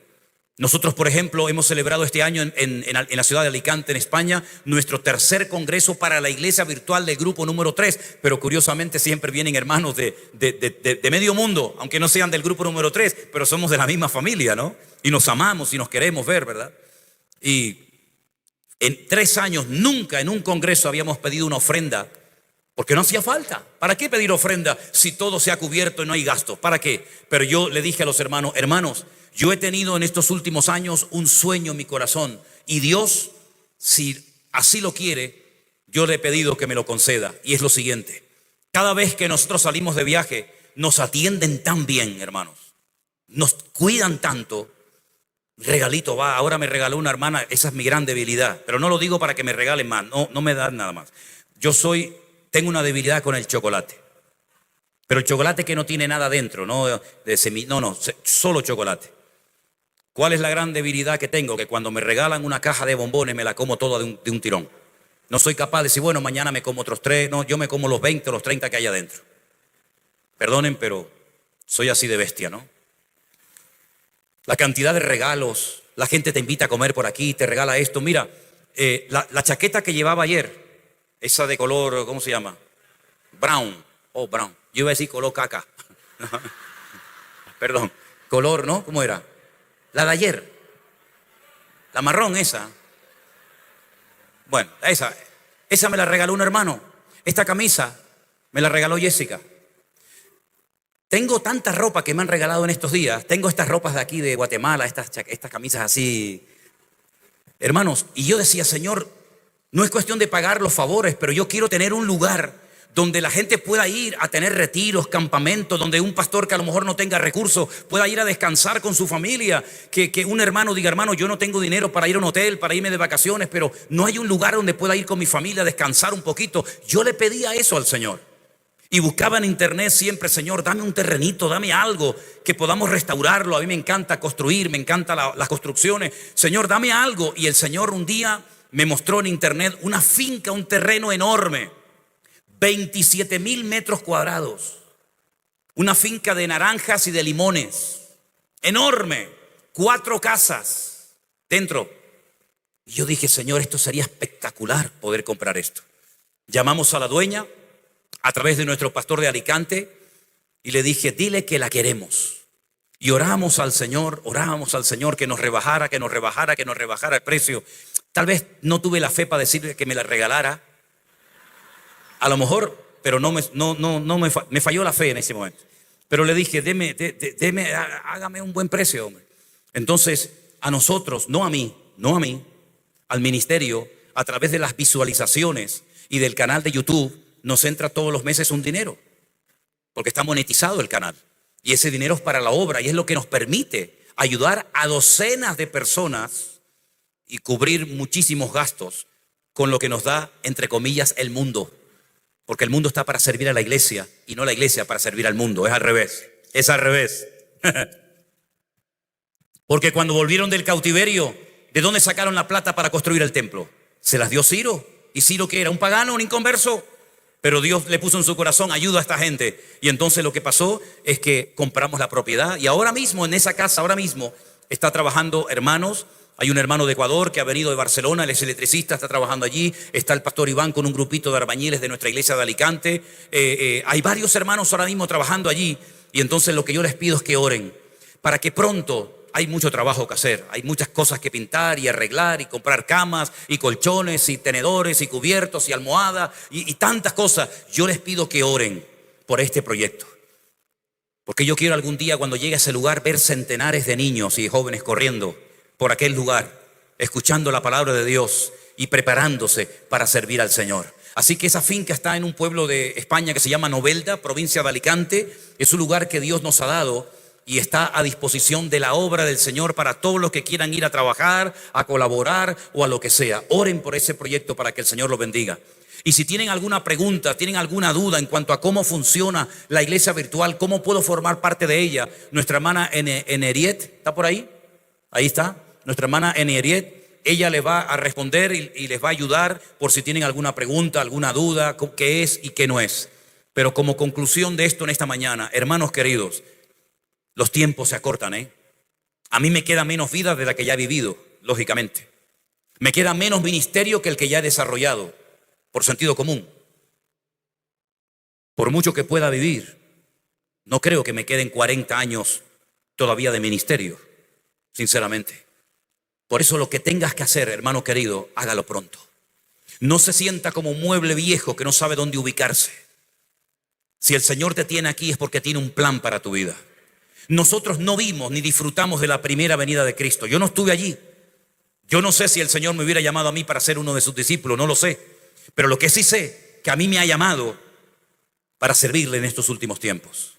Speaker 1: Nosotros, por ejemplo, hemos celebrado este año en la ciudad de Alicante, en España, nuestro tercer congreso para la iglesia virtual del grupo número 3, pero curiosamente siempre vienen hermanos de medio mundo, aunque no sean del grupo número 3, pero somos de la misma familia, ¿no? Y nos amamos y nos queremos ver, ¿verdad? Y en 3 años nunca en un congreso habíamos pedido una ofrenda, porque no hacía falta. ¿Para qué pedir ofrenda si todo se ha cubierto y no hay gasto? ¿Para qué? Pero yo le dije a los hermanos, yo he tenido en estos últimos años un sueño en mi corazón y Dios, si así lo quiere, yo le he pedido que me lo conceda. Y es lo siguiente: cada vez que nosotros salimos de viaje, nos atienden tan bien, hermanos, nos cuidan tanto. Regalito va, ahora me regaló una hermana, esa es mi gran debilidad, pero no lo digo para que me regalen más, no me dan nada más. Tengo una debilidad con el chocolate, pero el chocolate que no tiene nada dentro, solo chocolate. ¿Cuál es la gran debilidad que tengo? Que cuando me regalan una caja de bombones me la como toda de un tirón. No soy capaz de decir, bueno, mañana me como otros 3, no, yo me como los 20 o los 30 que hay adentro. Perdonen, pero soy así de bestia, ¿no? La cantidad de regalos, la gente te invita a comer por aquí, te regala esto. Mira, la chaqueta que llevaba ayer, esa de color, ¿cómo se llama? Brown. Yo iba a decir color caca. Perdón, color, ¿no? ¿Cómo era? La de ayer. La marrón esa. Bueno, esa me la regaló un hermano. Esta camisa me la regaló Jessica. Tengo tanta ropa que me han regalado en estos días. Tengo estas ropas de aquí de Guatemala, estas camisas así. Hermanos, y yo decía, Señor, no es cuestión de pagar los favores, pero yo quiero tener un lugar donde la gente pueda ir a tener retiros, campamentos, donde un pastor que a lo mejor no tenga recursos pueda ir a descansar con su familia, que un hermano diga, hermano, yo no tengo dinero para ir a un hotel, para irme de vacaciones, pero no hay un lugar donde pueda ir con mi familia a descansar un poquito. Yo le pedía eso al Señor y buscaba en internet siempre, Señor, dame un terrenito, dame algo que podamos restaurarlo. A mí me encanta construir, me encantan las construcciones. Señor, dame algo. Y el Señor un día me mostró en internet una finca, un terreno enorme, 27,000 metros cuadrados. Una finca de naranjas y de limones. Enorme. 4 casas dentro. Y yo dije, Señor, esto sería espectacular poder comprar esto. Llamamos a la dueña a través de nuestro pastor de Alicante y le dije, dile que la queremos. Y orábamos al Señor que nos rebajara el precio. Tal vez no tuve la fe para decirle que me la regalara. A lo mejor, pero me falló la fe en ese momento. Pero le dije, hágame un buen precio, hombre. Entonces, a nosotros, no a mí, al ministerio, a través de las visualizaciones y del canal de YouTube, nos entra todos los meses un dinero. Porque está monetizado el canal. Y ese dinero es para la obra y es lo que nos permite ayudar a docenas de personas y cubrir muchísimos gastos con lo que nos da, entre comillas, el mundo. Porque el mundo está para servir a la iglesia y no la iglesia para servir al mundo. Es al revés. Es al revés. Porque cuando volvieron del cautiverio, ¿de dónde sacaron la plata para construir el templo? Se las dio Ciro. ¿Y Ciro qué era? ¿Un pagano, un inconverso? Pero Dios le puso en su corazón, ayuda a esta gente. Y entonces lo que pasó es que compramos la propiedad. Y ahora mismo, en esa casa, está trabajando hermanos. Hay un hermano de Ecuador que ha venido de Barcelona, él es electricista, está trabajando allí. Está el pastor Iván con un grupito de albañiles de nuestra iglesia de Alicante. Hay varios hermanos ahora mismo trabajando allí. Y entonces lo que yo les pido es que oren para que pronto... Hay mucho trabajo que hacer, hay muchas cosas que pintar y arreglar y comprar camas y colchones y tenedores y cubiertos y almohadas y tantas cosas. Yo les pido que oren por este proyecto. Porque yo quiero algún día cuando llegue a ese lugar ver centenares de niños y jóvenes corriendo por aquel lugar, escuchando la palabra de Dios y preparándose para servir al Señor. Así que esa finca está en un pueblo de España que se llama Novelda, provincia de Alicante. Es un lugar que Dios nos ha dado y está a disposición de la obra del Señor para todos los que quieran ir a trabajar, a colaborar o a lo que sea. Oren por ese proyecto para que el Señor los bendiga. Y si tienen alguna pregunta, tienen alguna duda en cuanto a cómo funciona la iglesia virtual, cómo puedo formar parte de ella, nuestra hermana Eneriet, ¿está por ahí? Ahí está, nuestra hermana Eneriet, ella les va a responder y les va a ayudar por si tienen alguna pregunta, alguna duda, qué es y qué no es. Pero como conclusión de esto en esta mañana, hermanos queridos, los tiempos se acortan, ¿eh? A mí me queda menos vida de la que ya he vivido, lógicamente. Me queda menos ministerio que el que ya he desarrollado, por sentido común. Por mucho que pueda vivir, no creo que me queden 40 años todavía de ministerio, sinceramente. Por eso lo que tengas que hacer, hermano querido, hágalo pronto. No se sienta como un mueble viejo que no sabe dónde ubicarse. Si el Señor te tiene aquí es porque tiene un plan para tu vida. Nosotros no vimos ni disfrutamos de la primera venida de Cristo. Yo no estuve allí. Yo no sé si el Señor me hubiera llamado a mí para ser uno de sus discípulos, no lo sé. Pero lo que sí sé, que a mí me ha llamado para servirle en estos últimos tiempos.